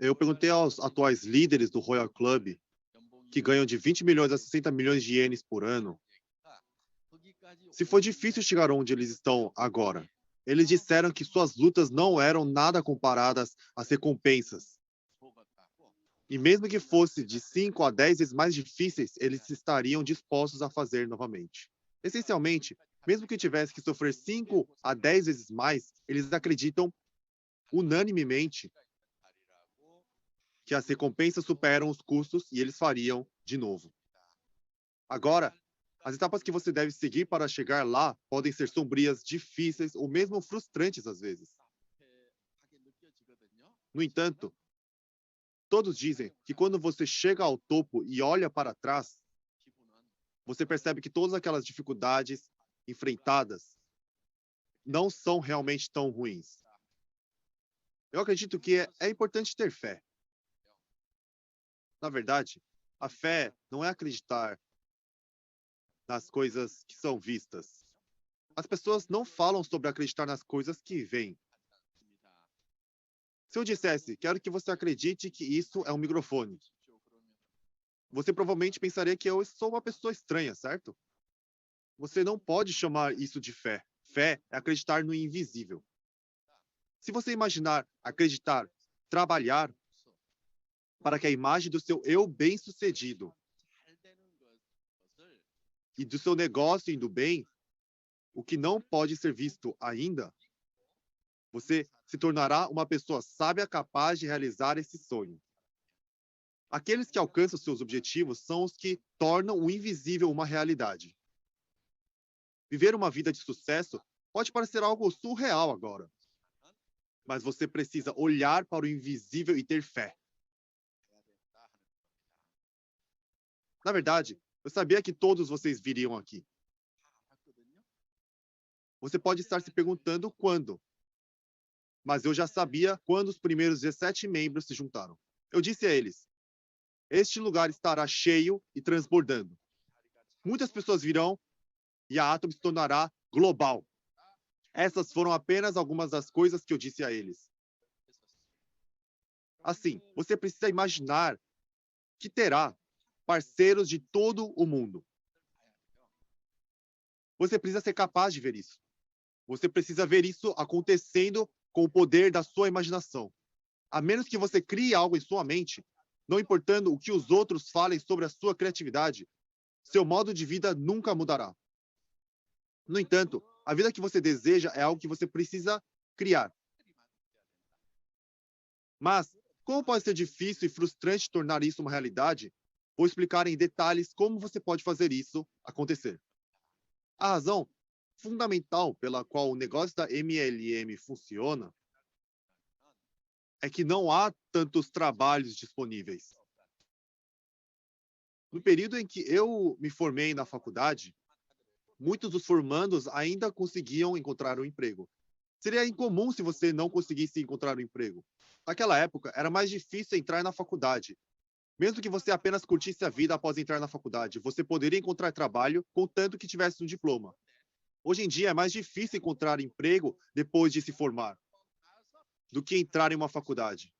Eu perguntei aos atuais líderes do Royal Club, que ganham de 20 milhões a 60 milhões de ienes por ano, se foi difícil chegar onde eles estão agora. Eles disseram que suas lutas não eram nada comparadas às recompensas. E mesmo que fosse de 5 a 10 vezes mais difíceis, eles estariam dispostos a fazer novamente. Essencialmente, mesmo que tivesse que sofrer 5 a 10 vezes mais, eles acreditam unanimemente que as recompensas superam os custos e eles fariam de novo. Agora, as etapas que você deve seguir para chegar lá podem ser sombrias, difíceis ou mesmo frustrantes às vezes. No entanto, todos dizem que quando você chega ao topo e olha para trás, você percebe que todas aquelas dificuldades enfrentadas não são realmente tão ruins. Eu acredito que é importante ter fé. Na verdade, a fé não é acreditar nas coisas que são vistas. As pessoas não falam sobre acreditar nas coisas que veem. Se eu dissesse, quero que você acredite que isso é um microfone, você provavelmente pensaria que eu sou uma pessoa estranha, certo? Você não pode chamar isso de fé. Fé é acreditar no invisível. Se você imaginar, acreditar, trabalhar para que a imagem do seu eu bem-sucedido e do seu negócio indo bem, o que não pode ser visto ainda, você se tornará uma pessoa sábia capaz de realizar esse sonho. Aqueles que alcançam seus objetivos são os que tornam o invisível uma realidade. Viver uma vida de sucesso pode parecer algo surreal agora, mas você precisa olhar para o invisível e ter fé. Na verdade, eu sabia que todos vocês viriam aqui. Você pode estar se perguntando quando, mas eu já sabia quando os primeiros 17 membros se juntaram. Eu disse a eles: este lugar estará cheio e transbordando. Muitas pessoas virão e a Atom se tornará global. Essas foram apenas algumas das coisas que eu disse a eles. Assim, você precisa imaginar que terá parceiros de todo o mundo. Você precisa ser capaz de ver isso. Você precisa ver isso acontecendo com o poder da sua imaginação. A menos que você crie algo em sua mente, não importando o que os outros falem sobre a sua criatividade, seu modo de vida nunca mudará. No entanto, a vida que você deseja é algo que você precisa criar. Mas, como pode ser difícil e frustrante tornar isso uma realidade, vou explicar em detalhes como você pode fazer isso acontecer. A razão fundamental pela qual o negócio da MLM funciona é que não há tantos trabalhos disponíveis. No período em que eu me formei na faculdade, muitos dos formandos ainda conseguiam encontrar um emprego. Seria incomum se você não conseguisse encontrar um emprego. Naquela época, era mais difícil entrar na faculdade. Mesmo que você apenas curtisse a vida após entrar na faculdade, você poderia encontrar trabalho contanto que tivesse um diploma. Hoje em dia, é mais difícil encontrar emprego depois de se formar do que entrar em uma faculdade.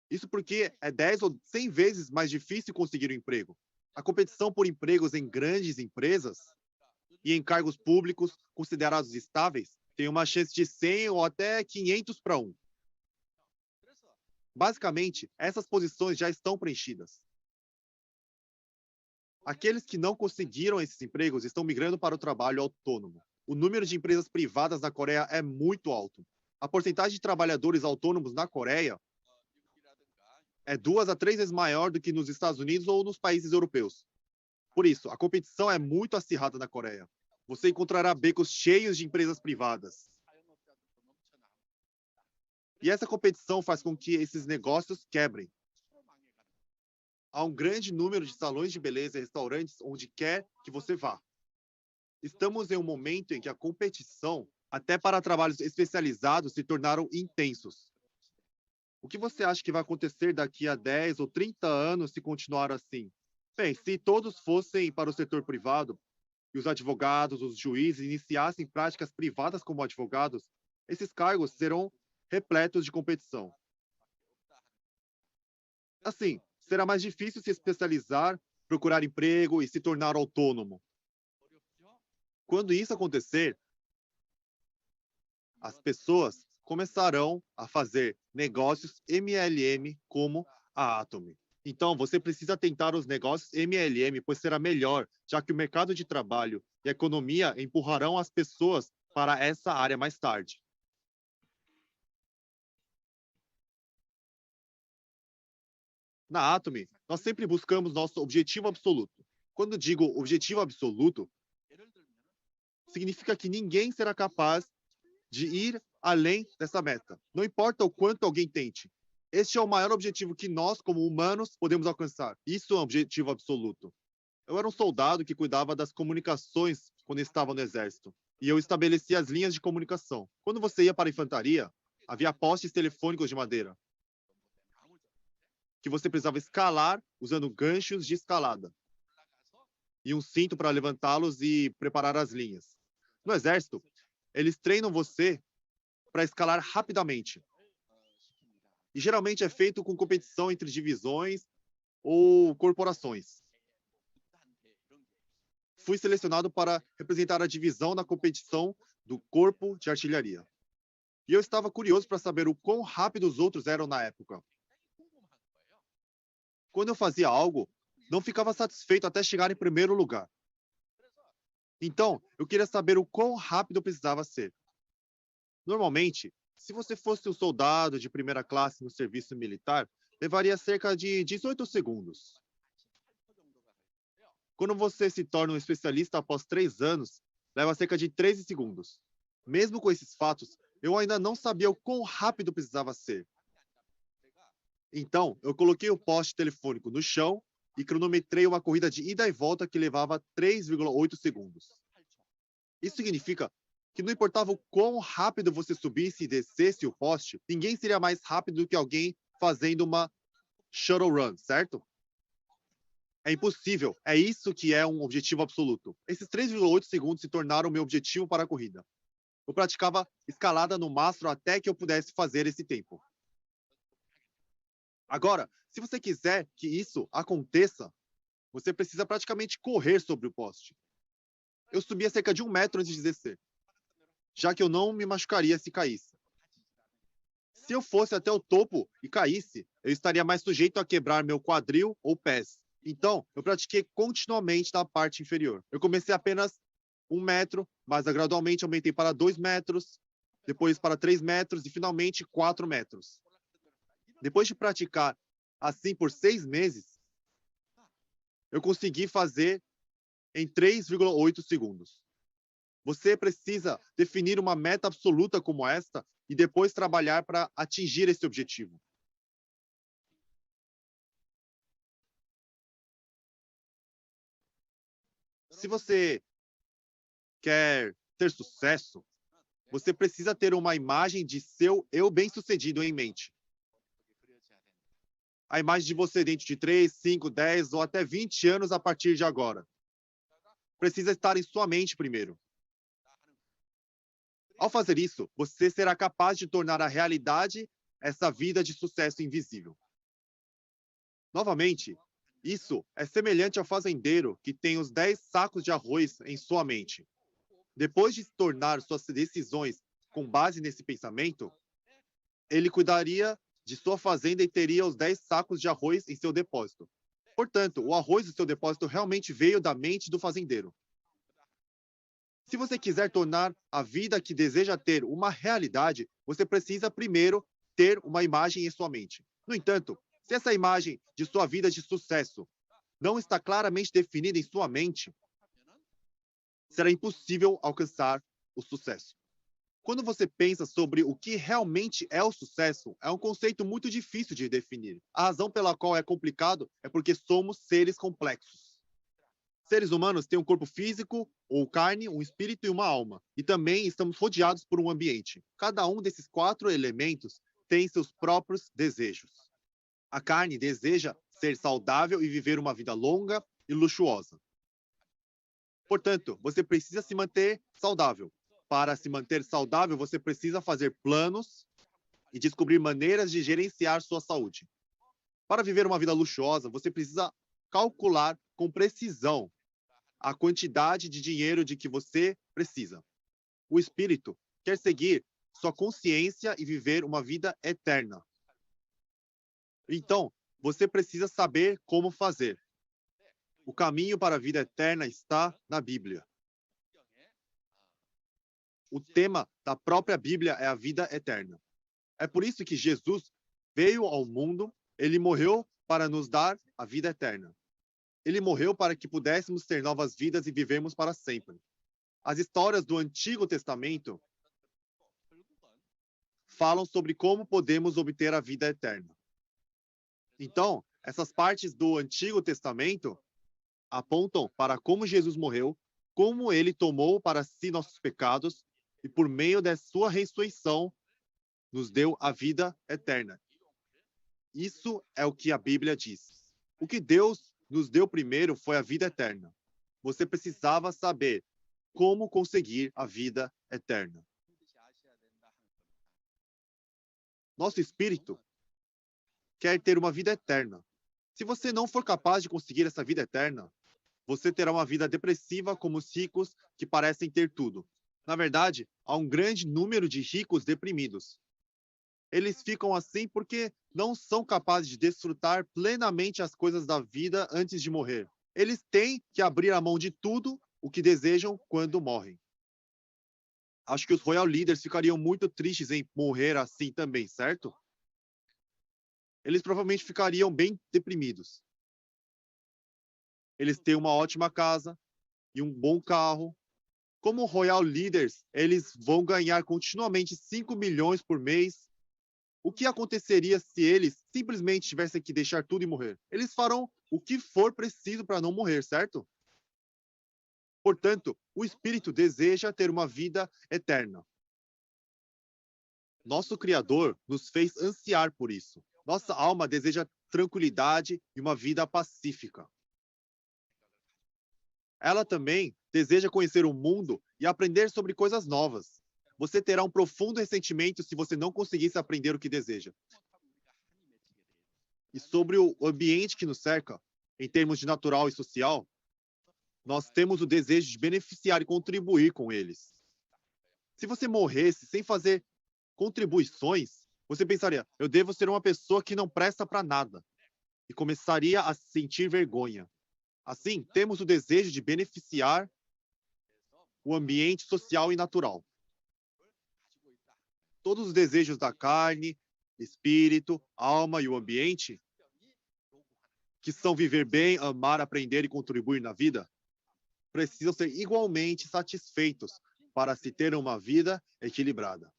Isso porque é 10 ou 100 vezes mais difícil conseguir um emprego. A competição por empregos em grandes empresas e em cargos públicos considerados estáveis tem uma chance de 100 ou até 500 para 1. Basicamente, essas posições já estão preenchidas. Aqueles que não conseguiram esses empregos estão migrando para o trabalho autônomo. O número de empresas privadas na Coreia é muito alto. A porcentagem de trabalhadores autônomos na Coreia é 2 a 3 vezes maior do que nos Estados Unidos ou nos países europeus. Por isso, a competição é muito acirrada na Coreia. Você encontrará becos cheios de empresas privadas. E essa competição faz com que esses negócios quebrem. Há um grande número de salões de beleza e restaurantes onde quer que você vá. Estamos em um momento em que a competição, até para trabalhos especializados, se tornaram intensos. O que você acha que vai acontecer daqui a 10 ou 30 anos se continuar assim? Bem, se todos fossem para o setor privado e os advogados, os juízes iniciassem práticas privadas como advogados, esses cargos serão repletos de competição. Assim, será mais difícil se especializar, procurar emprego e se tornar autônomo. Quando isso acontecer, as pessoas começarão a fazer negócios MLM como a Atomy. Então, você precisa tentar os negócios MLM, pois será melhor, já que o mercado de trabalho e a economia empurrarão as pessoas para essa área mais tarde. Na Atomy, nós sempre buscamos nosso objetivo absoluto. Quando digo objetivo absoluto, significa que ninguém será capaz de ir além dessa meta. Não importa o quanto alguém tente. Este é o maior objetivo que nós, como humanos, podemos alcançar. Isso é um objetivo absoluto. Eu era um soldado que cuidava das comunicações quando estava no exército. E eu estabelecia as linhas de comunicação. Quando você ia para a infantaria, havia postes telefônicos de madeira que você precisava escalar usando ganchos de escalada e um cinto para levantá-los e preparar as linhas. No exército, eles treinam você para escalar rapidamente. E geralmente é feito com competição entre divisões ou corporações. Fui selecionado para representar a divisão na competição do Corpo de Artilharia. E eu estava curioso para saber o quão rápido os outros eram na época. Quando eu fazia algo, não ficava satisfeito até chegar em primeiro lugar. Então, eu queria saber o quão rápido eu precisava ser. Normalmente, se você fosse um soldado de primeira classe no serviço militar, levaria cerca de 18 segundos. Quando você se torna um especialista após 3 anos, leva cerca de 13 segundos. Mesmo com esses fatos, eu ainda não sabia o quão rápido precisava ser. Então, eu coloquei o poste telefônico no chão e cronometrei uma corrida de ida e volta que levava 3,8 segundos. Isso significa que não importava o quão rápido você subisse e descesse o poste, ninguém seria mais rápido do que alguém fazendo uma shuttle run, certo? É impossível. É isso que é um objetivo absoluto. Esses 3,8 segundos se tornaram meu objetivo para a corrida. Eu praticava escalada no mastro até que eu pudesse fazer esse tempo. Agora, se você quiser que isso aconteça, você precisa praticamente correr sobre o poste. Eu subia cerca de 1 metro antes de descer, já que eu não me machucaria se caísse. Se eu fosse até o topo e caísse, eu estaria mais sujeito a quebrar meu quadril ou pés. Então, eu pratiquei continuamente na parte inferior. Eu comecei apenas 1 metro, mas gradualmente aumentei para 2 metros, depois para 3 metros e finalmente 4 metros. Depois de praticar assim por 6 meses, eu consegui fazer em 3,8 segundos. Você precisa definir uma meta absoluta como esta e depois trabalhar para atingir esse objetivo. Se você quer ter sucesso, você precisa ter uma imagem de seu eu bem-sucedido em mente. A imagem de você dentro de 3, 5, 10 ou até 20 anos a partir de agora. Precisa estar em sua mente primeiro. Ao fazer isso, você será capaz de tornar a realidade essa vida de sucesso invisível. Novamente, isso é semelhante ao fazendeiro que tem os 10 sacos de arroz em sua mente. Depois de tornar suas decisões com base nesse pensamento, ele cuidaria de sua fazenda e teria os 10 sacos de arroz em seu depósito. Portanto, o arroz do seu depósito realmente veio da mente do fazendeiro. Se você quiser tornar a vida que deseja ter uma realidade, você precisa primeiro ter uma imagem em sua mente. No entanto, se essa imagem de sua vida de sucesso não está claramente definida em sua mente, será impossível alcançar o sucesso. Quando você pensa sobre o que realmente é o sucesso, é um conceito muito difícil de definir. A razão pela qual é complicado é porque somos seres complexos. Seres humanos têm um corpo físico, ou carne, um espírito e uma alma. E também estamos rodeados por um ambiente. Cada um desses 4 elementos tem seus próprios desejos. A carne deseja ser saudável e viver uma vida longa e luxuosa. Portanto, você precisa se manter saudável. Para se manter saudável, você precisa fazer planos e descobrir maneiras de gerenciar sua saúde. Para viver uma vida luxuosa, você precisa calcular com precisão a quantidade de dinheiro de que você precisa. O espírito quer seguir sua consciência e viver uma vida eterna. Então, você precisa saber como fazer. O caminho para a vida eterna está na Bíblia. O tema da própria Bíblia é a vida eterna. É por isso que Jesus veio ao mundo, ele morreu para nos dar a vida eterna. Ele morreu para que pudéssemos ter novas vidas e vivermos para sempre. As histórias do Antigo Testamento falam sobre como podemos obter a vida eterna. Então, essas partes do Antigo Testamento apontam para como Jesus morreu, como ele tomou para si nossos pecados e por meio da sua ressurreição nos deu a vida eterna. Isso é o que a Bíblia diz. O que Deus nos deu primeiro foi a vida eterna. Você precisava saber como conseguir a vida eterna. Nosso espírito quer ter uma vida eterna. Se você não for capaz de conseguir essa vida eterna, você terá uma vida depressiva como os ricos que parecem ter tudo. Na verdade, há um grande número de ricos deprimidos. Eles ficam assim porque não são capazes de desfrutar plenamente as coisas da vida antes de morrer. Eles têm que abrir a mão de tudo o que desejam quando morrem. Acho que os royal leaders ficariam muito tristes em morrer assim também, certo? Eles provavelmente ficariam bem deprimidos. Eles têm uma ótima casa e um bom carro. Como royal leaders, eles vão ganhar continuamente 5 milhões por mês. O que aconteceria se eles simplesmente tivessem que deixar tudo e morrer? Eles farão o que for preciso para não morrer, certo? Portanto, o espírito deseja ter uma vida eterna. Nosso Criador nos fez ansiar por isso. Nossa alma deseja tranquilidade e uma vida pacífica. Ela também deseja conhecer o mundo e aprender sobre coisas novas. Você terá um profundo ressentimento se você não conseguisse aprender o que deseja. E sobre o ambiente que nos cerca, em termos de natural e social, nós temos o desejo de beneficiar e contribuir com eles. Se você morresse sem fazer contribuições, você pensaria, eu devo ser uma pessoa que não presta para nada. E começaria a sentir vergonha. Assim, temos o desejo de beneficiar o ambiente social e natural. Todos os desejos da carne, espírito, alma e o ambiente, que são viver bem, amar, aprender e contribuir na vida, precisam ser igualmente satisfeitos para se ter uma vida equilibrada.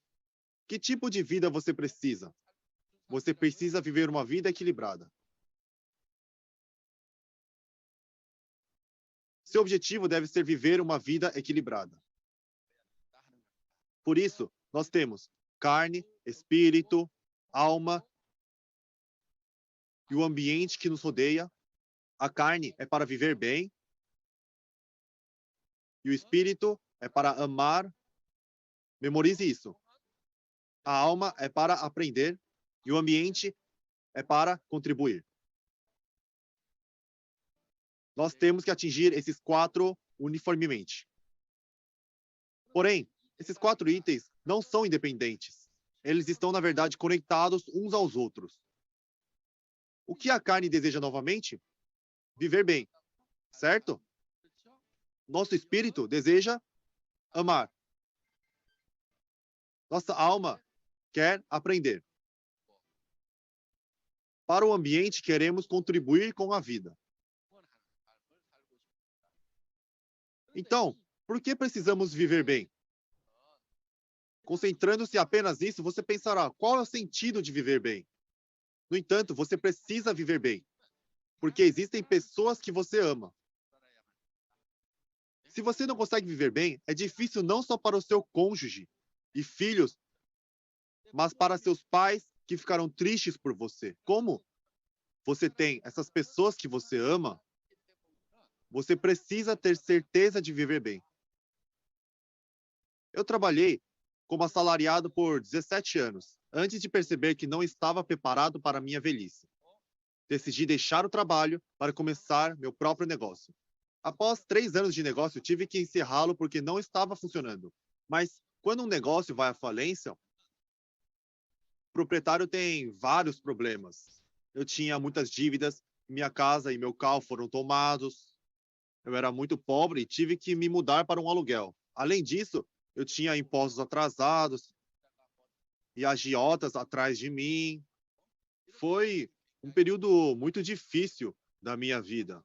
Que tipo de vida você precisa? Você precisa viver uma vida equilibrada. Seu objetivo deve ser viver uma vida equilibrada. Por isso, nós temos carne, espírito, alma e o ambiente que nos rodeia. A carne é para viver bem e o espírito é para amar. Memorize isso. A alma é para aprender e o ambiente é para contribuir. Nós temos que atingir esses 4 uniformemente. Porém, esses 4 itens não são independentes. Eles estão, na verdade, conectados uns aos outros. O que a carne deseja novamente? Viver bem, certo? Nosso espírito deseja amar. Nossa alma quer aprender. Para o ambiente, queremos contribuir com a vida. Então, por que precisamos viver bem? Concentrando-se apenas nisso, você pensará, qual é o sentido de viver bem? No entanto, você precisa viver bem, porque existem pessoas que você ama. Se você não consegue viver bem, é difícil não só para o seu cônjuge e filhos, mas para seus pais que ficaram tristes por você. Como você tem essas pessoas que você ama, você precisa ter certeza de viver bem. Eu trabalhei como assalariado por 17 anos, antes de perceber que não estava preparado para a minha velhice. Decidi deixar o trabalho para começar meu próprio negócio. Após 3 anos de negócio, tive que encerrá-lo porque não estava funcionando. Mas quando um negócio vai à falência, o proprietário tem vários problemas. Eu tinha muitas dívidas, minha casa e meu carro foram tomados, eu era muito pobre e tive que me mudar para um aluguel. Além disso, eu tinha impostos atrasados e agiotas atrás de mim. Foi um período muito difícil da minha vida.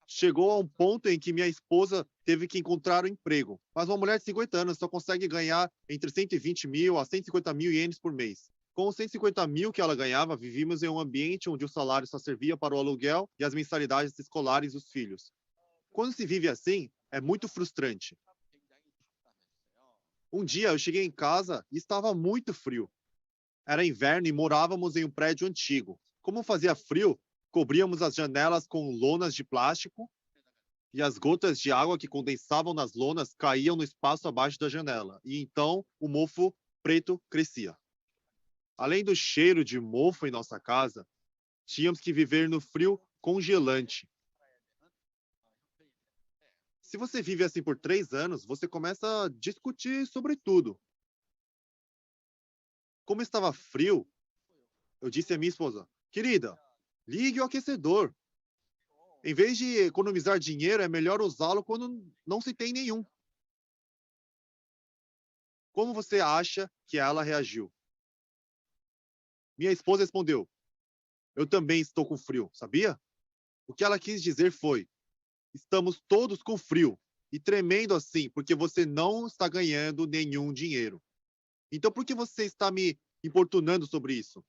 Chegou a um ponto em que minha esposa teve que encontrar um emprego. Mas uma mulher de 50 anos só consegue ganhar entre 120 mil a 150 mil ienes por mês. Com os 150 mil que ela ganhava, vivíamos em um ambiente onde o salário só servia para o aluguel e as mensalidades escolares dos filhos. Quando se vive assim, é muito frustrante. Um dia eu cheguei em casa e estava muito frio. Era inverno e morávamos em um prédio antigo. Como fazia frio, cobríamos as janelas com lonas de plástico e as gotas de água que condensavam nas lonas caíam no espaço abaixo da janela. E então o mofo preto crescia. Além do cheiro de mofo em nossa casa, tínhamos que viver no frio congelante. Se você vive assim por 3 anos, você começa a discutir sobre tudo. Como estava frio, eu disse à minha esposa: querida, ligue o aquecedor. Em vez de economizar dinheiro, é melhor usá-lo quando não se tem nenhum. Como você acha que ela reagiu? Minha esposa respondeu: eu também estou com frio, sabia? O que ela quis dizer foi: estamos todos com frio e tremendo assim porque você não está ganhando nenhum dinheiro. Então por que você está me importunando sobre isso?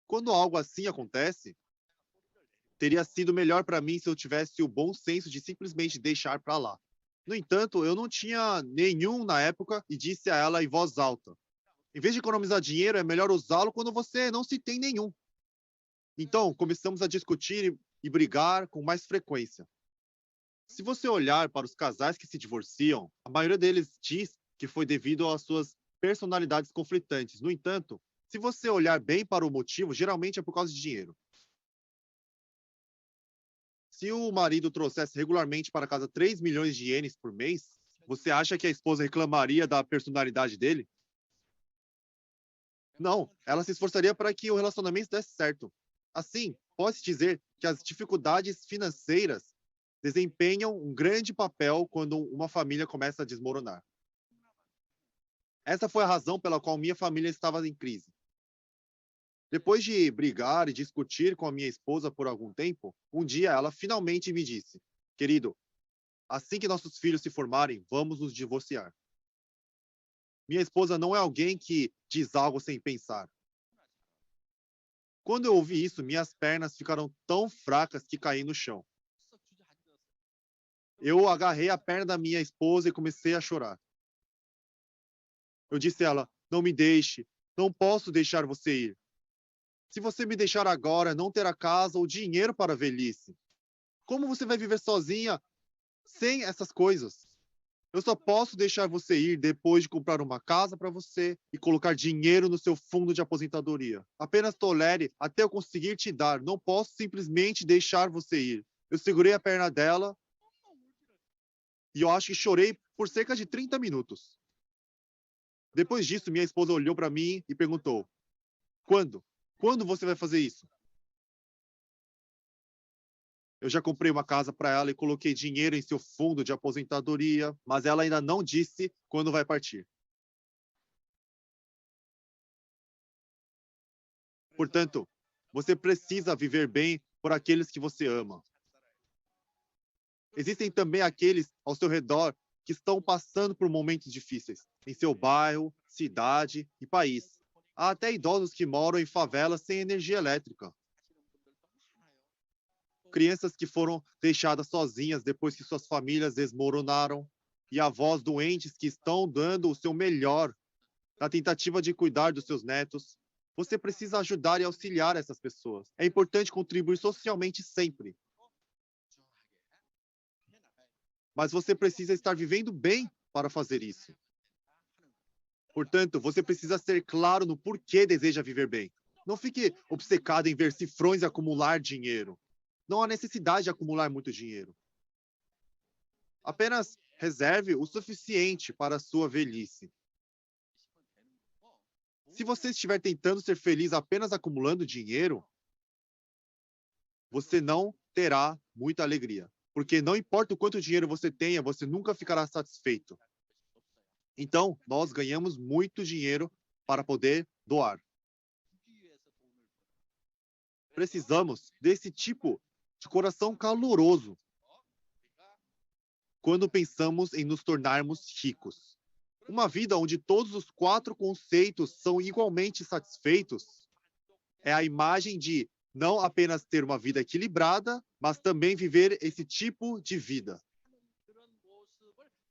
Quando algo assim acontece, teria sido melhor para mim se eu tivesse o bom senso de simplesmente deixar para lá. No entanto, eu não tinha nenhum na época e disse a ela em voz alta: em vez de economizar dinheiro, é melhor usá-lo quando você não se tem nenhum. Então, começamos a discutir e brigar com mais frequência. Se você olhar para os casais que se divorciam, a maioria deles diz que foi devido às suas personalidades conflitantes. No entanto, se você olhar bem para o motivo, geralmente é por causa de dinheiro. Se o marido trouxesse regularmente para casa 3 milhões de ienes por mês, você acha que a esposa reclamaria da personalidade dele? Não, ela se esforçaria para que o relacionamento desse certo. Assim, pode-se dizer que as dificuldades financeiras desempenham um grande papel quando uma família começa a desmoronar. Essa foi a razão pela qual minha família estava em crise. Depois de brigar e discutir com a minha esposa por algum tempo, um dia ela finalmente me disse: querido, assim que nossos filhos se formarem, vamos nos divorciar. Minha esposa não é alguém que diz algo sem pensar. Quando eu ouvi isso, minhas pernas ficaram tão fracas que caí no chão. Eu agarrei a perna da minha esposa e comecei a chorar. Eu disse a ela: não me deixe, não posso deixar você ir. Se você me deixar agora, não terá casa ou dinheiro para a velhice. Como você vai viver sozinha sem essas coisas? Eu só posso deixar você ir depois de comprar uma casa para você e colocar dinheiro no seu fundo de aposentadoria. Apenas tolere até eu conseguir te dar. Não posso simplesmente deixar você ir. Eu segurei a perna dela e eu acho que chorei por cerca de 30 minutos. Depois disso, minha esposa olhou para mim e perguntou: quando? Quando você vai fazer isso? Eu já comprei uma casa para ela e coloquei dinheiro em seu fundo de aposentadoria, mas ela ainda não disse quando vai partir. Portanto, você precisa viver bem por aqueles que você ama. Existem também aqueles ao seu redor que estão passando por momentos difíceis, em seu bairro, cidade e país. Há até idosos que moram em favelas sem energia elétrica. Crianças que foram deixadas sozinhas depois que suas famílias desmoronaram. E avós doentes que estão dando o seu melhor na tentativa de cuidar dos seus netos. Você precisa ajudar e auxiliar essas pessoas. É importante contribuir socialmente sempre, mas você precisa estar vivendo bem para fazer isso. Portanto, você precisa ser claro no porquê deseja viver bem. Não fique obcecado em ver cifrões e acumular dinheiro. Não há necessidade de acumular muito dinheiro. Apenas reserve o suficiente para a sua velhice. Se você estiver tentando ser feliz apenas acumulando dinheiro, você não terá muita alegria. Porque não importa o quanto dinheiro você tenha, você nunca ficará satisfeito. Então, nós ganhamos muito dinheiro para poder doar. Precisamos desse tipo de coração caloroso quando pensamos em nos tornarmos ricos. Uma vida onde todos os quatro conceitos são igualmente satisfeitos é a imagem de não apenas ter uma vida equilibrada, mas também viver esse tipo de vida.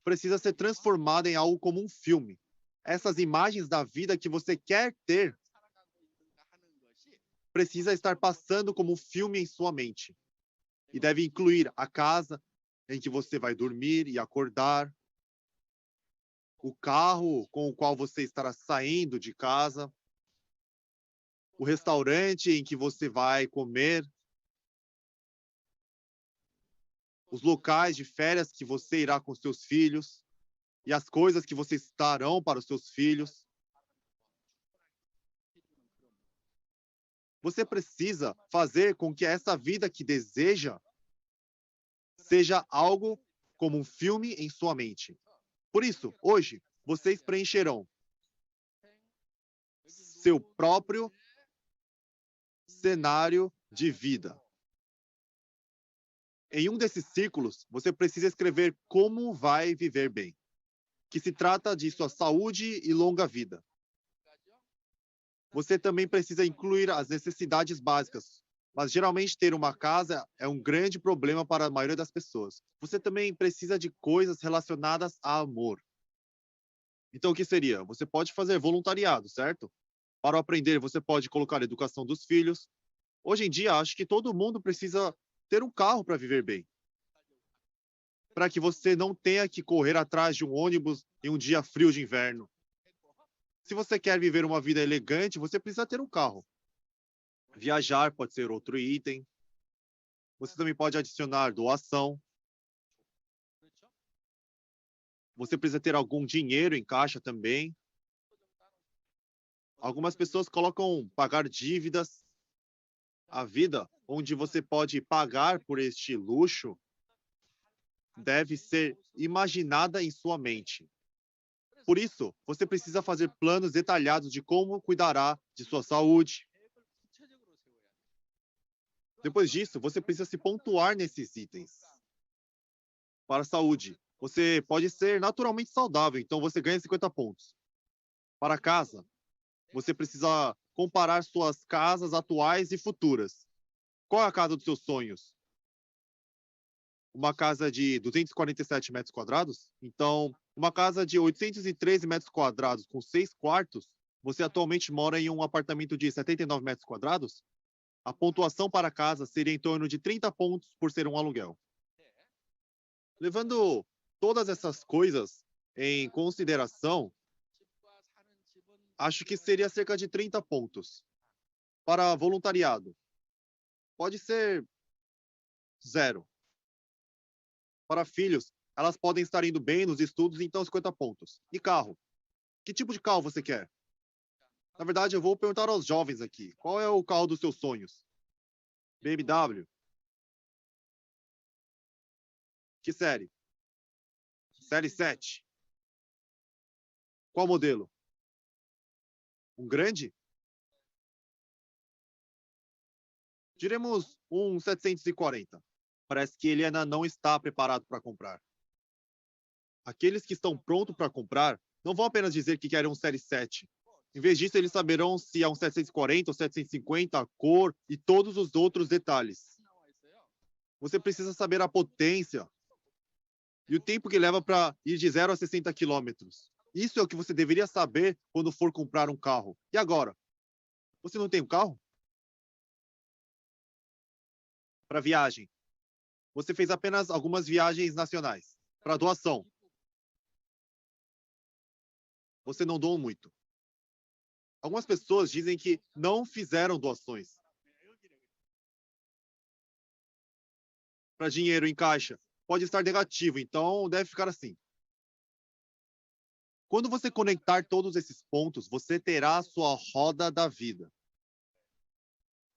Precisa ser transformada em algo como um filme. Essas imagens da vida que você quer ter precisa estar passando como um filme em sua mente. E deve incluir a casa em que você vai dormir e acordar, o carro com o qual você estará saindo de casa, o restaurante em que você vai comer, os locais de férias que você irá com seus filhos e as coisas que vocês estarão para os seus filhos. Você precisa fazer com que essa vida que deseja seja algo como um filme em sua mente. Por isso, hoje, vocês preencherão seu próprio cenário de vida. Em um desses círculos, você precisa escrever como vai viver bem, que se trata de sua saúde e longa vida. Você também precisa incluir as necessidades básicas, mas geralmente ter uma casa é um grande problema para a maioria das pessoas. Você também precisa de coisas relacionadas a amor. Então, o que seria? Você pode fazer voluntariado, certo? Para aprender, você pode colocar a educação dos filhos. Hoje em dia, acho que todo mundo precisa ter um carro para viver bem. Para que você não tenha que correr atrás de um ônibus em um dia frio de inverno. Se você quer viver uma vida elegante, você precisa ter um carro. Viajar pode ser outro item. Você também pode adicionar doação. Você precisa ter algum dinheiro em caixa também. Algumas pessoas colocam pagar dívidas. A vida onde você pode pagar por este luxo deve ser imaginada em sua mente. Por isso, você precisa fazer planos detalhados de como cuidará de sua saúde. Depois disso, você precisa se pontuar nesses itens. Para a saúde, você pode ser naturalmente saudável, então você ganha 50 pontos. Para a casa, você precisa comparar suas casas atuais e futuras. Qual é a casa dos seus sonhos? Uma casa de 247 metros quadrados? Então, uma casa de 813 metros quadrados com 6 quartos, você atualmente mora em um apartamento de 79 metros quadrados? A pontuação para a casa seria em torno de 30 pontos por ser um aluguel. Levando todas essas coisas em consideração, acho que seria cerca de 30 pontos. Para voluntariado, pode ser zero. Para filhos, elas podem estar indo bem nos estudos, então 50 pontos. E carro? Que tipo de carro você quer? Na verdade, eu vou perguntar aos jovens aqui. Qual é o carro dos seus sonhos? BMW? Que série? Série 7. Qual modelo? Um grande? Diremos um 740. Parece que ele ainda não está preparado para comprar. Aqueles que estão prontos para comprar não vão apenas dizer que querem um Série 7. Em vez disso, eles saberão se é um 740 ou 750, a cor e todos os outros detalhes. Você precisa saber a potência e o tempo que leva para ir de 0 a 60 quilômetros. Isso é o que você deveria saber quando for comprar um carro. E agora? Você não tem um carro? Para viagem. Você fez apenas algumas viagens nacionais. Para doação. Você não doa muito. Algumas pessoas dizem que não fizeram doações para dinheiro em caixa. Pode estar negativo, então deve ficar assim. Quando você conectar todos esses pontos, você terá a sua roda da vida.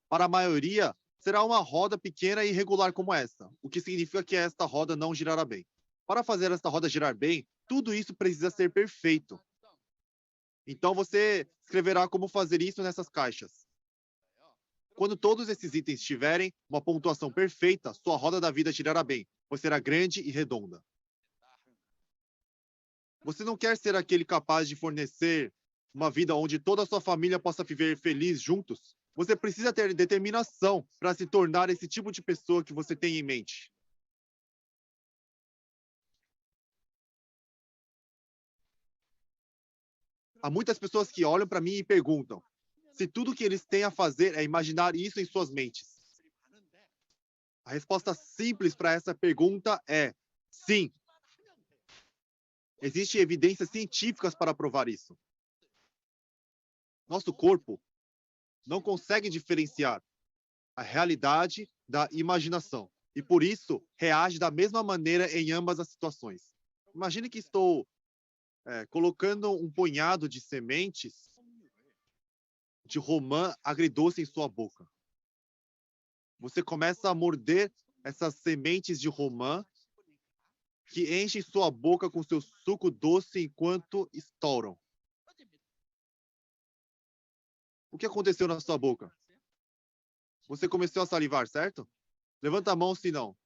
Para a maioria, será uma roda pequena e irregular como essa, o que significa que esta roda não girará bem. Para fazer esta roda girar bem, tudo isso precisa ser perfeito. Então você escreverá como fazer isso nessas caixas. Quando todos esses itens tiverem uma pontuação perfeita, sua roda da vida girará bem, pois será grande e redonda. Você não quer ser aquele capaz de fornecer uma vida onde toda a sua família possa viver feliz juntos? Você precisa ter determinação para se tornar esse tipo de pessoa que você tem em mente. Há muitas pessoas que olham para mim e perguntam se tudo que eles têm a fazer é imaginar isso em suas mentes. A resposta simples para essa pergunta é sim. Existem evidências científicas para provar isso. Nosso corpo não consegue diferenciar a realidade da imaginação e, por isso, reage da mesma maneira em ambas as situações. Imagine que estou colocando um punhado de sementes de romã agridoce em sua boca. Você começa a morder essas sementes de romã que enchem sua boca com seu suco doce enquanto estouram. O que aconteceu na sua boca? Você começou a salivar, certo? Levanta a mão se não.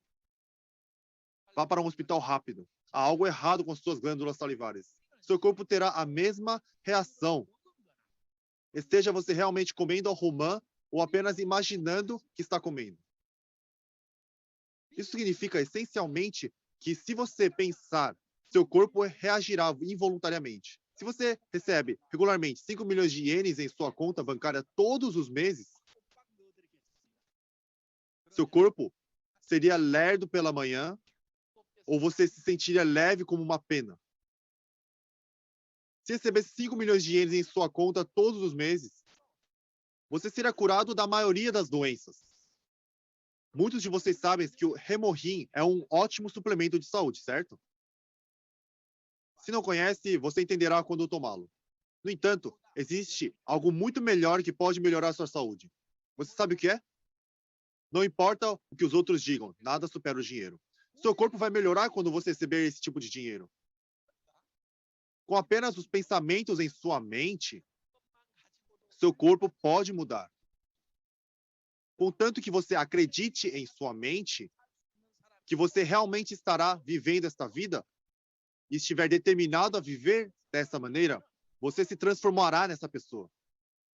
Vá para um hospital rápido. Há algo errado com suas glândulas salivares. Seu corpo terá a mesma reação. Esteja você realmente comendo a romã ou apenas imaginando que está comendo. Isso significa essencialmente que se você pensar, seu corpo reagirá involuntariamente. Se você recebe regularmente 5 milhões de ienes em sua conta bancária todos os meses, seu corpo seria lerdo pela manhã ou você se sentiria leve como uma pena. Se recebesse 5 milhões de ienes em sua conta todos os meses, você seria curado da maioria das doenças. Muitos de vocês sabem que o Hemorrin é um ótimo suplemento de saúde, certo? Se não conhece, você entenderá quando tomá-lo. No entanto, existe algo muito melhor que pode melhorar a sua saúde. Você sabe o que é? Não importa o que os outros digam, nada supera o dinheiro. Seu corpo vai melhorar quando você receber esse tipo de dinheiro. Com apenas os pensamentos em sua mente, seu corpo pode mudar. Contanto que você acredite em sua mente, que você realmente estará vivendo esta vida e estiver determinado a viver dessa maneira, você se transformará nessa pessoa.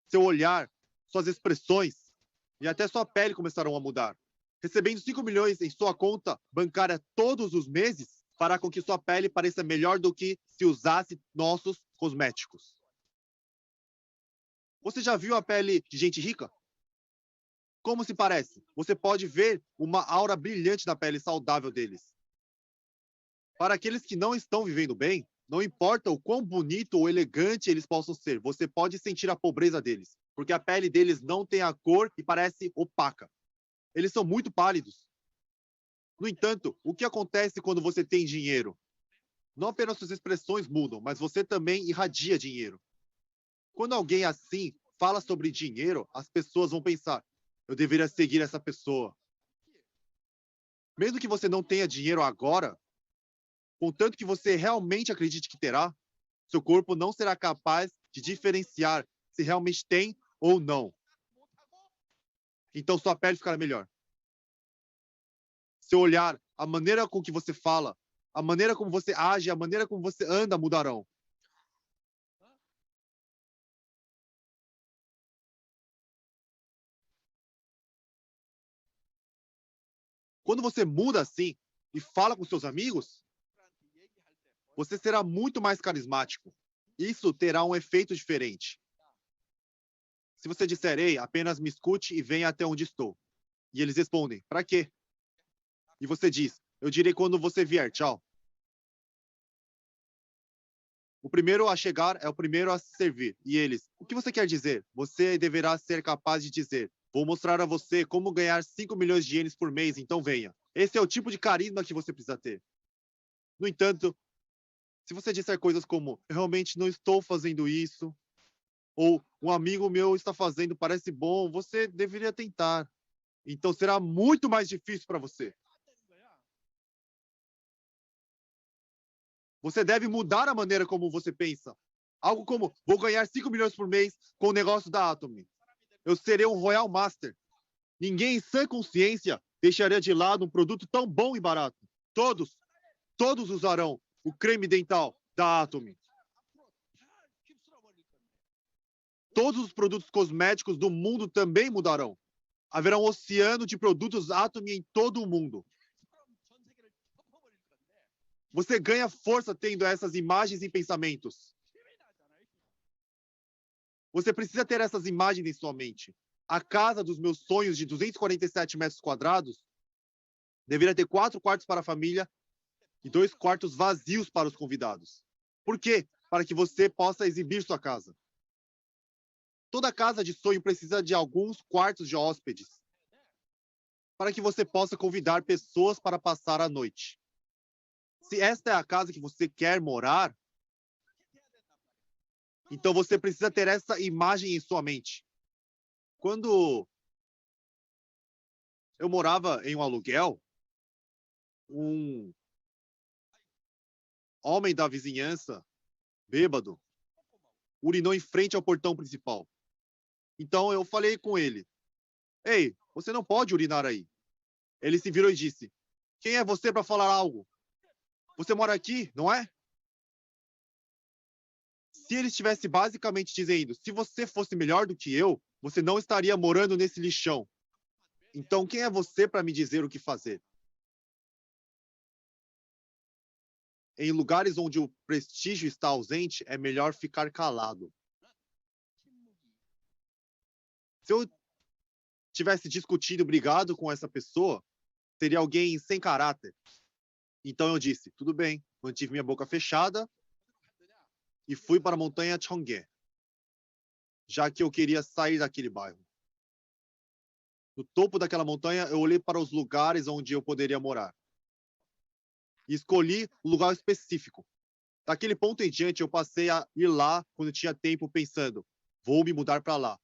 Seu olhar, suas expressões e até sua pele começarão a mudar. Recebendo 5 milhões em sua conta bancária todos os meses, fará com que sua pele pareça melhor do que se usasse nossos cosméticos. Você já viu a pele de gente rica? Como se parece? Você pode ver uma aura brilhante na pele saudável deles. Para aqueles que não estão vivendo bem, não importa o quão bonito ou elegante eles possam ser, você pode sentir a pobreza deles, porque a pele deles não tem a cor e parece opaca. Eles são muito pálidos. No entanto, o que acontece quando você tem dinheiro? Não apenas suas expressões mudam, mas você também irradia dinheiro. Quando alguém assim fala sobre dinheiro, as pessoas vão pensar: eu deveria seguir essa pessoa. Mesmo que você não tenha dinheiro agora, contanto que você realmente acredite que terá, seu corpo não será capaz de diferenciar se realmente tem ou não. Então sua pele ficará melhor. Seu olhar, a maneira com que você fala, a maneira como você age, a maneira como você anda mudarão. Quando você muda assim e fala com seus amigos, você será muito mais carismático. Isso terá um efeito diferente. Se você disser, ei, apenas me escute e venha até onde estou. E eles respondem, para quê? E você diz, eu direi quando você vier, tchau. O primeiro a chegar é o primeiro a se servir. E eles, o que você quer dizer? Você deverá ser capaz de dizer, vou mostrar a você como ganhar 5 milhões de ienes por mês, então venha. Esse é o tipo de carisma que você precisa ter. No entanto, se você disser coisas como, eu realmente não estou fazendo isso, ou um amigo meu está fazendo, parece bom, você deveria tentar. Então será muito mais difícil para você. Você deve mudar a maneira como você pensa. Algo como, vou ganhar 5 milhões por mês com o negócio da Atomy. Eu serei um Royal Master. Ninguém em sã consciência deixaria de lado um produto tão bom e barato. Todos usarão o creme dental da Atomy. Todos os produtos cosméticos do mundo também mudarão. Haverá um oceano de produtos Atomy em todo o mundo. Você ganha força tendo essas imagens e pensamentos. Você precisa ter essas imagens em sua mente. A casa dos meus sonhos de 247 metros quadrados deveria ter 4 quartos para a família e 2 quartos vazios para os convidados. Por quê? Para que você possa exibir sua casa. Toda casa de sonho precisa de alguns quartos de hóspedes, para que você possa convidar pessoas para passar a noite. Se esta é a casa que você quer morar, então você precisa ter essa imagem em sua mente. Quando eu morava em um aluguel, um homem da vizinhança, bêbado, urinou em frente ao portão principal. Então eu falei com ele, ei, você não pode urinar aí. Ele se virou e disse, quem é você para falar algo? Você mora aqui, não é? Se ele estivesse basicamente dizendo, se você fosse melhor do que eu, você não estaria morando nesse lixão. Então, quem é você para me dizer o que fazer? Em lugares onde o prestígio está ausente, é melhor ficar calado. Se eu tivesse discutido, brigado com essa pessoa, seria alguém sem caráter. Então eu disse, tudo bem, mantive minha boca fechada e fui para a montanha Chongye, já que eu queria sair daquele bairro. No topo daquela montanha, eu olhei para os lugares onde eu poderia morar. E escolhi um lugar específico. Daquele ponto em diante, eu passei a ir lá quando tinha tempo, pensando, vou me mudar para lá.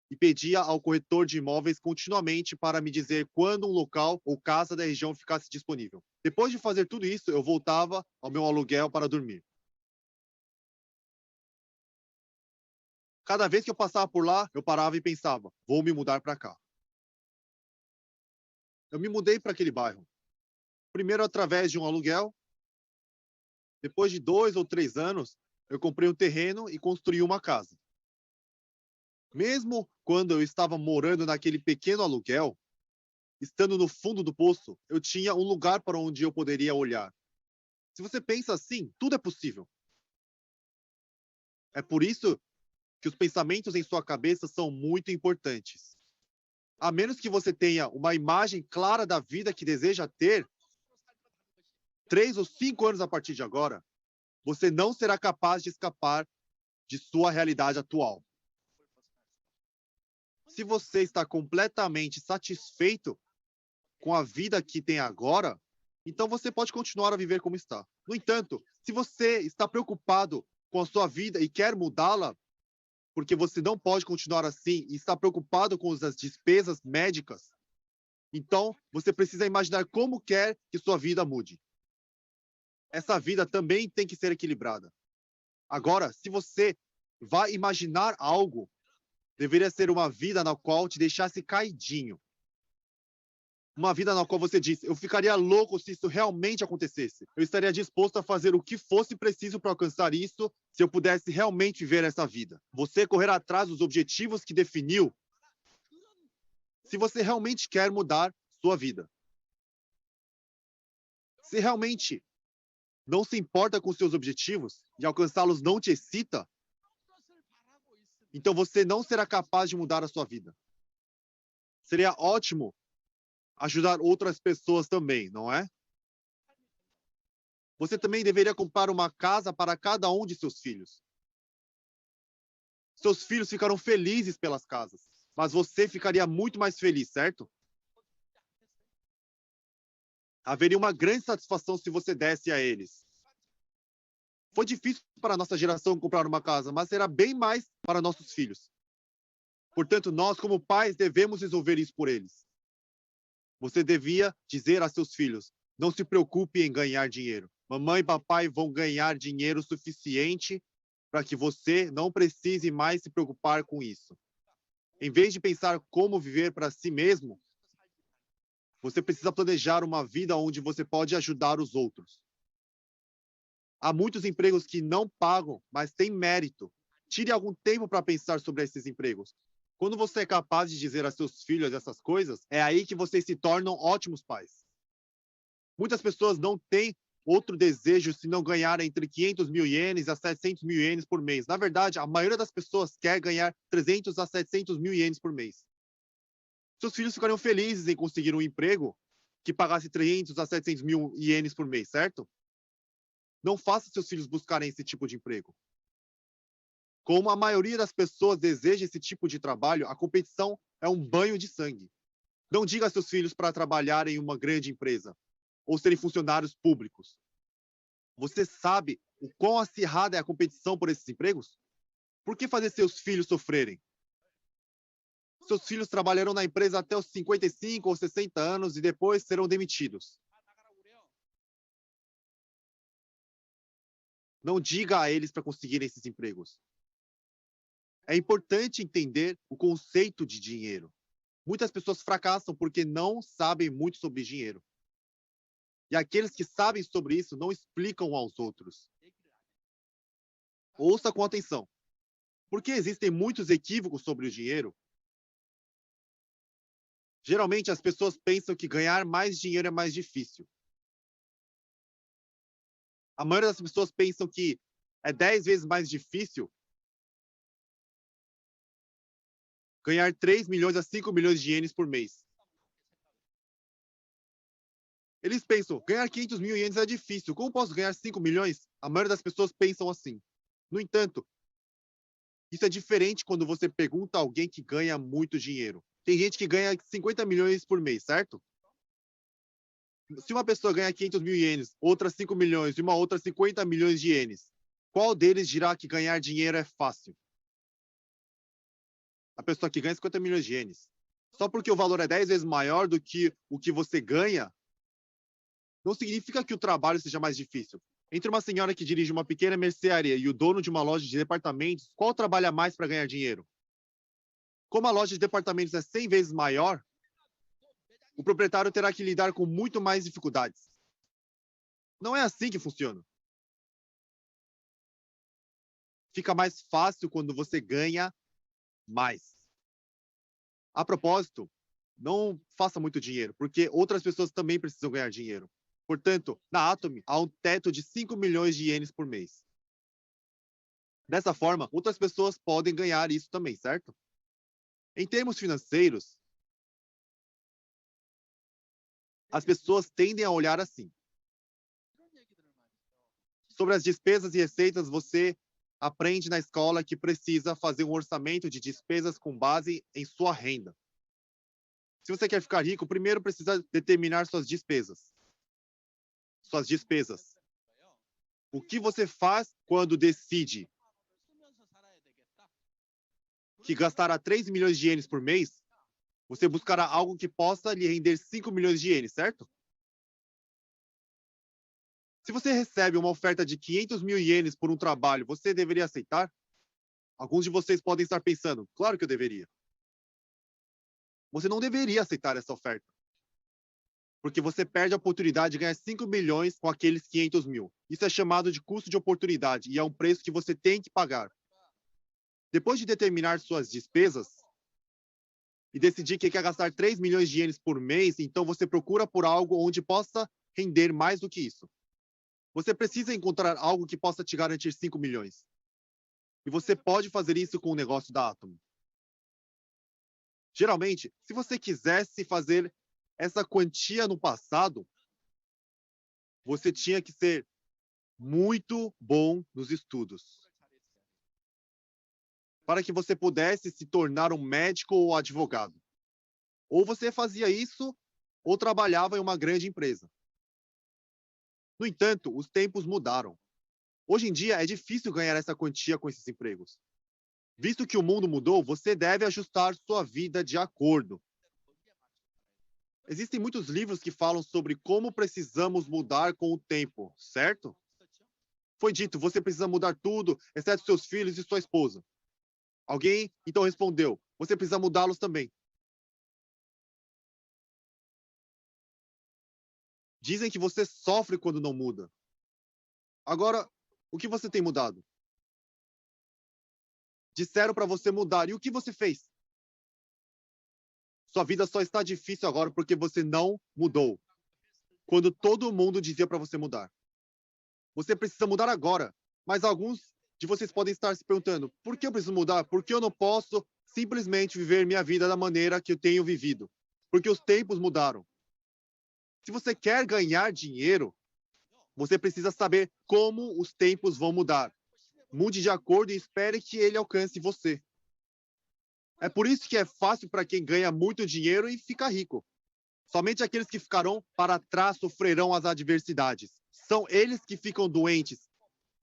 E pedia ao corretor de imóveis continuamente para me dizer quando um local ou casa da região ficasse disponível. Depois de fazer tudo isso, eu voltava ao meu aluguel para dormir. Cada vez que eu passava por lá, eu parava e pensava, vou me mudar para cá. Eu me mudei para aquele bairro. Primeiro através de um aluguel. Depois de 2 ou 3 anos, eu comprei um terreno e construí uma casa. Mesmo quando eu estava morando naquele pequeno aluguel, estando no fundo do poço, eu tinha um lugar para onde eu poderia olhar. Se você pensa assim, tudo é possível. É por isso que os pensamentos em sua cabeça são muito importantes. A menos que você tenha uma imagem clara da vida que deseja ter, 3 ou 5 anos a partir de agora, você não será capaz de escapar de sua realidade atual. Se você está completamente satisfeito com a vida que tem agora, então você pode continuar a viver como está. No entanto, se você está preocupado com a sua vida e quer mudá-la, porque você não pode continuar assim e está preocupado com as despesas médicas, então você precisa imaginar como quer que sua vida mude. Essa vida também tem que ser equilibrada. Agora, se você vai imaginar algo, deveria ser uma vida na qual te deixasse caidinho. Uma vida na qual você diz, eu ficaria louco se isso realmente acontecesse. Eu estaria disposto a fazer o que fosse preciso para alcançar isso, se eu pudesse realmente viver essa vida. Você correr atrás dos objetivos que definiu, se você realmente quer mudar sua vida. Se realmente não se importa com seus objetivos e alcançá-los não te excita, então você não será capaz de mudar a sua vida. Seria ótimo ajudar outras pessoas também, não é? Você também deveria comprar uma casa para cada um de seus filhos. Seus filhos ficarão felizes pelas casas, mas você ficaria muito mais feliz, certo? Haveria uma grande satisfação se você desse a eles. Foi difícil para a nossa geração comprar uma casa, mas será bem mais para nossos filhos. Portanto, nós, como pais, devemos resolver isso por eles. Você devia dizer a seus filhos: não se preocupe em ganhar dinheiro. Mamãe e papai vão ganhar dinheiro suficiente para que você não precise mais se preocupar com isso. Em vez de pensar como viver para si mesmo, você precisa planejar uma vida onde você pode ajudar os outros. Há muitos empregos que não pagam, mas têm mérito. Tire algum tempo para pensar sobre esses empregos. Quando você é capaz de dizer a seus filhos essas coisas, é aí que vocês se tornam ótimos pais. Muitas pessoas não têm outro desejo se não ganhar entre 500 mil ienes a 700 mil ienes por mês. Na verdade, a maioria das pessoas quer ganhar 300 a 700 mil ienes por mês. Seus filhos ficariam felizes em conseguir um emprego que pagasse 300 a 700 mil ienes por mês, certo? Não faça seus filhos buscarem esse tipo de emprego. Como a maioria das pessoas deseja esse tipo de trabalho, a competição é um banho de sangue. Não diga a seus filhos para trabalhar em uma grande empresa ou serem funcionários públicos. Você sabe o quão acirrada é a competição por esses empregos? Por que fazer seus filhos sofrerem? Seus filhos trabalharão na empresa até os 55 ou 60 anos e depois serão demitidos. Não diga a eles para conseguirem esses empregos. É importante entender o conceito de dinheiro. Muitas pessoas fracassam porque não sabem muito sobre dinheiro. E aqueles que sabem sobre isso não explicam aos outros. Ouça com atenção. Porque existem muitos equívocos sobre o dinheiro. Geralmente as pessoas pensam que ganhar mais dinheiro é mais difícil. A maioria das pessoas pensam que é 10 vezes mais difícil ganhar 3 milhões a 5 milhões de ienes por mês. Eles pensam, ganhar 500 mil ienes é difícil, como posso ganhar 5 milhões? A maioria das pessoas pensam assim. No entanto, isso é diferente quando você pergunta a alguém que ganha muito dinheiro. Tem gente que ganha 50 milhões por mês, certo? Se uma pessoa ganha 500 mil ienes, outra 5 milhões e uma outra 50 milhões de ienes, qual deles dirá que ganhar dinheiro é fácil? A pessoa que ganha 50 milhões de ienes. Só porque o valor é 10 vezes maior do que o que você ganha, não significa que o trabalho seja mais difícil. Entre uma senhora que dirige uma pequena mercearia e o dono de uma loja de departamentos, qual trabalha mais para ganhar dinheiro? Como a loja de departamentos é 100 vezes maior, o proprietário terá que lidar com muito mais dificuldades. Não é assim que funciona. Fica mais fácil quando você ganha mais. A propósito, não faça muito dinheiro, porque outras pessoas também precisam ganhar dinheiro. Portanto, na Atomy há um teto de 5 milhões de ienes por mês. Dessa forma, outras pessoas podem ganhar isso também, certo? Em termos financeiros, as pessoas tendem a olhar assim. Sobre as despesas e receitas, você aprende na escola que precisa fazer um orçamento de despesas com base em sua renda. Se você quer ficar rico, primeiro precisa determinar suas despesas. Suas despesas. O que você faz quando decide que gastará 3 milhões de ienes por mês? Você buscará algo que possa lhe render 5 milhões de ienes, certo? Se você recebe uma oferta de 500 mil ienes por um trabalho, você deveria aceitar? Alguns de vocês podem estar pensando, claro que eu deveria. Você não deveria aceitar essa oferta. Porque você perde a oportunidade de ganhar 5 milhões com aqueles 500 mil. Isso é chamado de custo de oportunidade e é um preço que você tem que pagar. Depois de determinar suas despesas e decidir que quer gastar 3 milhões de ienes por mês, então você procura por algo onde possa render mais do que isso. Você precisa encontrar algo que possa te garantir 5 milhões. E você pode fazer isso com o negócio da Atom. Geralmente, se você quisesse fazer essa quantia no passado, você tinha que ser muito bom nos estudos, para que você pudesse se tornar um médico ou advogado. Ou você fazia isso, ou trabalhava em uma grande empresa. No entanto, os tempos mudaram. Hoje em dia é difícil ganhar essa quantia com esses empregos. Visto que o mundo mudou, você deve ajustar sua vida de acordo. Existem muitos livros que falam sobre como precisamos mudar com o tempo, certo? Foi dito, você precisa mudar tudo, exceto seus filhos e sua esposa. Alguém então respondeu, você precisa mudá-los também. Dizem que você sofre quando não muda. Agora, o que você tem mudado? Disseram para você mudar, e o que você fez? Sua vida só está difícil agora porque você não mudou. Quando todo mundo dizia para você mudar. Você precisa mudar agora. Mas alguns de vocês podem estar se perguntando, por que eu preciso mudar? Por que eu não posso simplesmente viver minha vida da maneira que eu tenho vivido? Porque os tempos mudaram. Se você quer ganhar dinheiro, você precisa saber como os tempos vão mudar. Mude de acordo e espere que ele alcance você. É por isso que é fácil para quem ganha muito dinheiro e fica rico. Somente aqueles que ficarão para trás sofrerão as adversidades. São eles que ficam doentes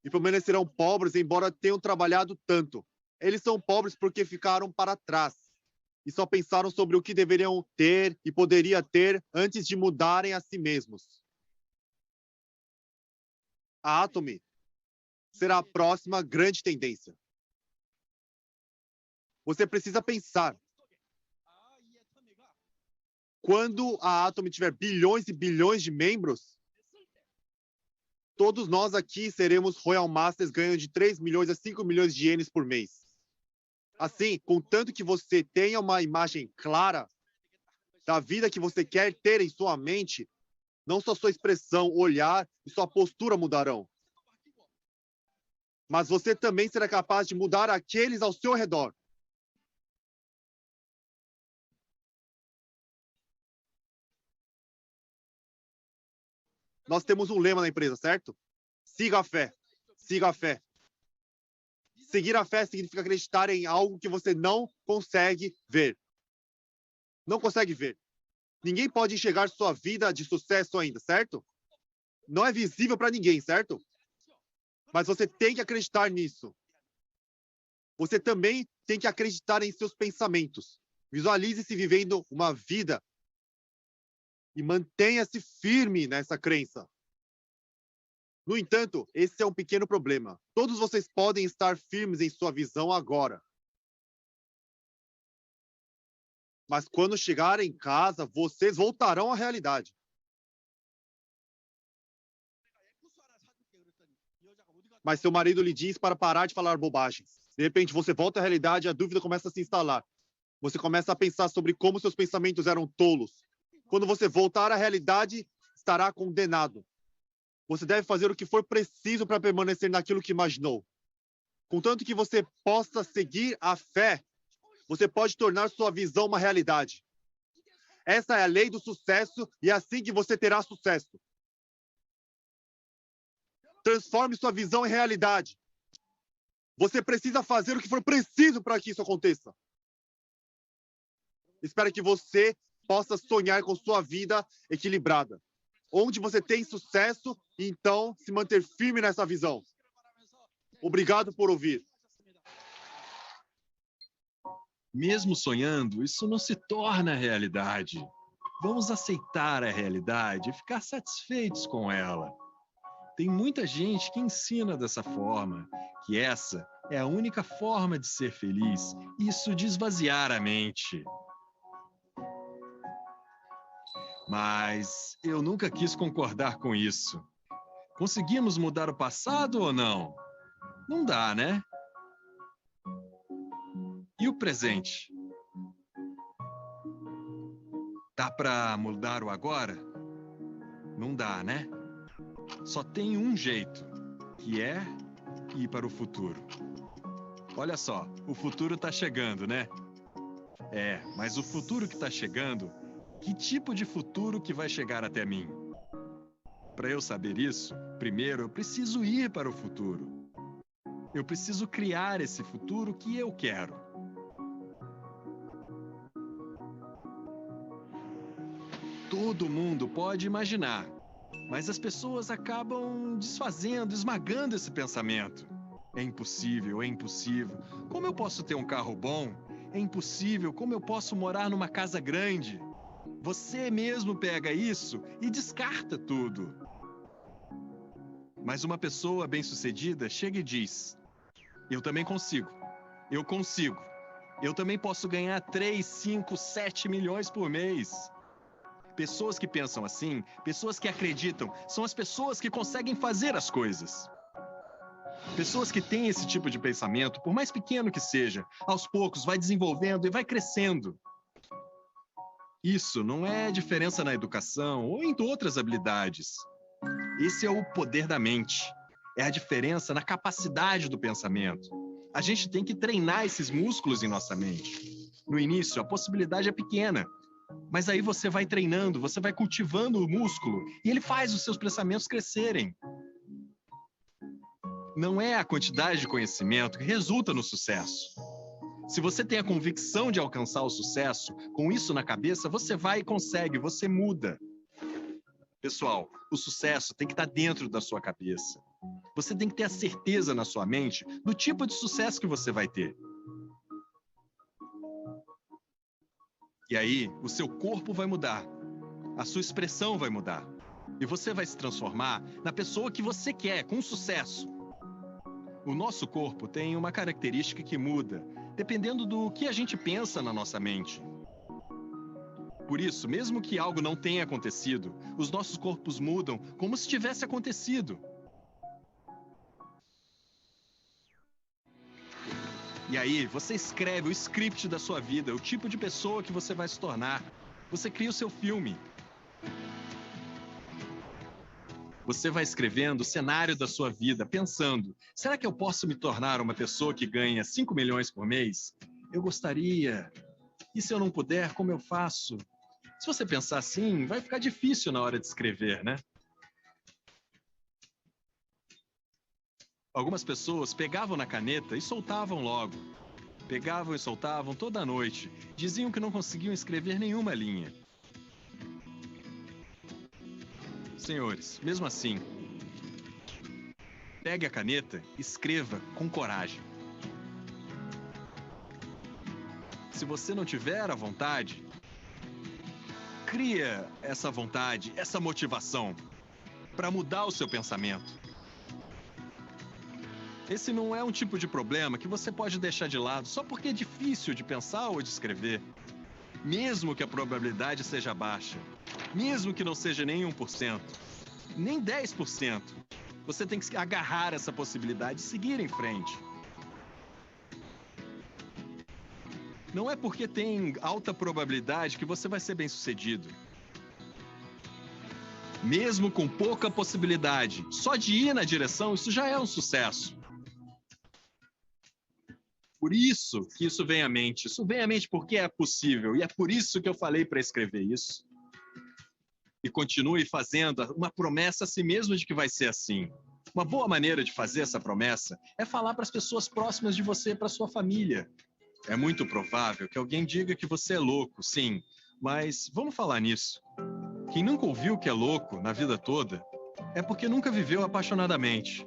e permanecerão pobres, embora tenham trabalhado tanto. Eles são pobres porque ficaram para trás e só pensaram sobre o que deveriam ter e poderia ter antes de mudarem a si mesmos. A Atomy será a próxima grande tendência. Você precisa pensar. Quando a Atomy tiver bilhões e bilhões de membros, todos nós aqui seremos Royal Masters ganhando de 3 milhões a 5 milhões de ienes por mês. Assim, contanto que você tenha uma imagem clara da vida que você quer ter em sua mente, não só sua expressão, olhar e sua postura mudarão. Mas você também será capaz de mudar aqueles ao seu redor. Nós temos um lema na empresa, certo? Siga a fé. Siga a fé. Seguir a fé significa acreditar em algo que você não consegue ver. Não consegue ver. Ninguém pode enxergar sua vida de sucesso ainda, certo? Não é visível para ninguém, certo? Mas você tem que acreditar nisso. Você também tem que acreditar em seus pensamentos. Visualize-se vivendo uma vida e mantenha-se firme nessa crença. No entanto, esse é um pequeno problema. Todos vocês podem estar firmes em sua visão agora. Mas quando chegarem em casa, vocês voltarão à realidade. Mas seu marido lhe diz para parar de falar bobagens. De repente, você volta à realidade e a dúvida começa a se instalar. Você começa a pensar sobre como seus pensamentos eram tolos. Quando você voltar à realidade, estará condenado. Você deve fazer o que for preciso para permanecer naquilo que imaginou. Contanto que você possa seguir a fé, você pode tornar sua visão uma realidade. Essa é a lei do sucesso e é assim que você terá sucesso. Transforme sua visão em realidade. Você precisa fazer o que for preciso para que isso aconteça. Espero que você possa sonhar com sua vida equilibrada, onde você tem sucesso e então se manter firme nessa visão. Obrigado por ouvir. Mesmo sonhando, isso não se torna realidade. Vamos aceitar a realidade e ficar satisfeitos com ela. Tem muita gente que ensina dessa forma, que essa é a única forma de ser feliz, isso de esvaziar a mente. Mas eu nunca quis concordar com isso. Conseguimos mudar o passado ou não? Não dá, né? E o presente? Dá para mudar o agora? Não dá, né? Só tem um jeito, que é ir para o futuro. Olha só, o futuro está chegando, né? Mas o futuro que está chegando, que tipo de futuro que vai chegar até mim? Para eu saber isso, primeiro, eu preciso ir para o futuro. Eu preciso criar esse futuro que eu quero. Todo mundo pode imaginar, mas as pessoas acabam desfazendo, esmagando esse pensamento. É impossível, é impossível. Como eu posso ter um carro bom? É impossível. Como eu posso morar numa casa grande? Você mesmo pega isso e descarta tudo. Mas uma pessoa bem-sucedida chega e diz: eu também consigo. Eu consigo. Eu também posso ganhar 3, 5, 7 milhões por mês. Pessoas que pensam assim, pessoas que acreditam, são as pessoas que conseguem fazer as coisas. Pessoas que têm esse tipo de pensamento, por mais pequeno que seja, aos poucos vai desenvolvendo e vai crescendo. Isso não é diferença na educação ou em outras habilidades. Esse é o poder da mente. É a diferença na capacidade do pensamento. A gente tem que treinar esses músculos em nossa mente. No início, a possibilidade é pequena. Mas aí você vai treinando, você vai cultivando o músculo e ele faz os seus pensamentos crescerem. Não é a quantidade de conhecimento que resulta no sucesso. Se você tem a convicção de alcançar o sucesso, com isso na cabeça, você vai e consegue, você muda. Pessoal, o sucesso tem que estar dentro da sua cabeça. Você tem que ter a certeza na sua mente do tipo de sucesso que você vai ter. E aí, o seu corpo vai mudar, a sua expressão vai mudar. E você vai se transformar na pessoa que você quer, com sucesso. O nosso corpo tem uma característica que muda, dependendo do que a gente pensa na nossa mente. Por isso, mesmo que algo não tenha acontecido, os nossos corpos mudam como se tivesse acontecido. E aí, você escreve o script da sua vida, o tipo de pessoa que você vai se tornar. Você cria o seu filme. Você vai escrevendo o cenário da sua vida, pensando: será que eu posso me tornar uma pessoa que ganha 5 milhões por mês? Eu gostaria. E se eu não puder, como eu faço? Se você pensar assim, vai ficar difícil na hora de escrever, né? Algumas pessoas pegavam na caneta e soltavam logo. Pegavam e soltavam toda a noite. Diziam que não conseguiam escrever nenhuma linha. Senhores, mesmo assim, pegue a caneta e escreva com coragem. Se você não tiver a vontade, cria essa vontade, essa motivação para mudar o seu pensamento. Esse não é um tipo de problema que você pode deixar de lado só porque é difícil de pensar ou de escrever. Mesmo que a probabilidade seja baixa, mesmo que não seja nem 1%, nem 10%, você tem que agarrar essa possibilidade e seguir em frente. Não é porque tem alta probabilidade que você vai ser bem-sucedido. Mesmo com pouca possibilidade, só de ir na direção, isso já é um sucesso. Por isso que isso vem à mente. Isso vem à mente porque é possível. E é por isso que eu falei para escrever isso. E continue fazendo uma promessa a si mesmo de que vai ser assim. Uma boa maneira de fazer essa promessa é falar para as pessoas próximas de você, para sua família. É muito provável que alguém diga que você é louco, sim. Mas vamos falar nisso. Quem nunca ouviu que é louco na vida toda é porque nunca viveu apaixonadamente.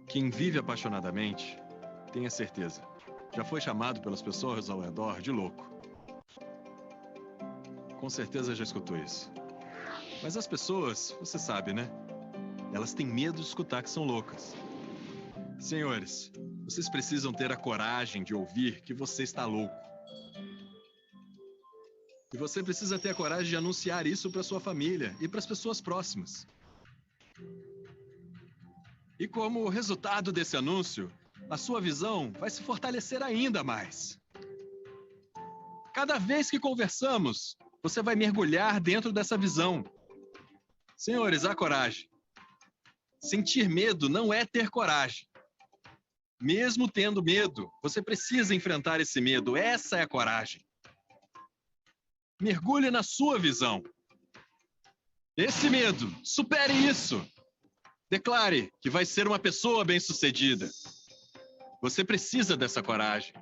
Quem vive apaixonadamente, tenha certeza, já foi chamado pelas pessoas ao redor de louco. Com certeza já escutou isso. Mas as pessoas, você sabe, né? Elas têm medo de escutar que são loucas. Senhores, vocês precisam ter a coragem de ouvir que você está louco. E você precisa ter a coragem de anunciar isso para sua família e para as pessoas próximas. E como resultado desse anúncio, a sua visão vai se fortalecer ainda mais. Cada vez que conversamos, você vai mergulhar dentro dessa visão. Senhores, há coragem. Sentir medo não é ter coragem. Mesmo tendo medo, você precisa enfrentar esse medo. Essa é a coragem. Mergulhe na sua visão. Esse medo, supere isso. Declare que vai ser uma pessoa bem-sucedida. Você precisa dessa coragem.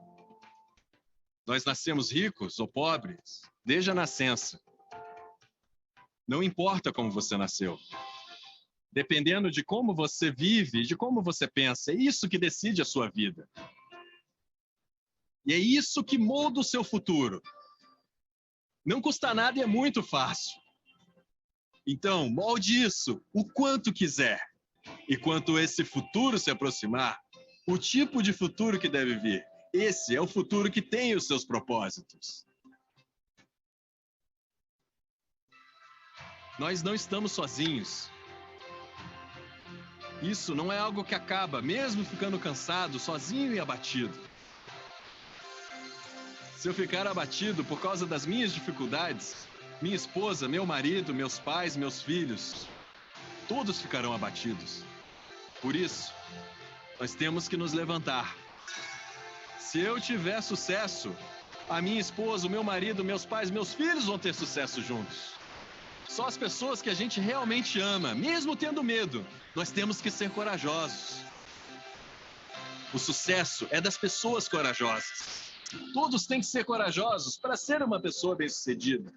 Nós nascemos ricos ou pobres desde a nascença. Não importa como você nasceu. Dependendo de como você vive, de como você pensa, é isso que decide a sua vida. E é isso que molda o seu futuro. Não custa nada e é muito fácil. Então, molde isso o quanto quiser. E quanto esse futuro se aproximar, o tipo de futuro que deve vir, esse é o futuro que tem os seus propósitos. Nós não estamos sozinhos. Isso não é algo que acaba, mesmo ficando cansado, sozinho e abatido. Se eu ficar abatido por causa das minhas dificuldades, minha esposa, meu marido, meus pais, meus filhos, todos ficarão abatidos. Por isso, nós temos que nos levantar. Se eu tiver sucesso, a minha esposa, o meu marido, meus pais, meus filhos vão ter sucesso juntos. Só as pessoas que a gente realmente ama, mesmo tendo medo, nós temos que ser corajosos. O sucesso é das pessoas corajosas. Todos têm que ser corajosos para ser uma pessoa bem-sucedida.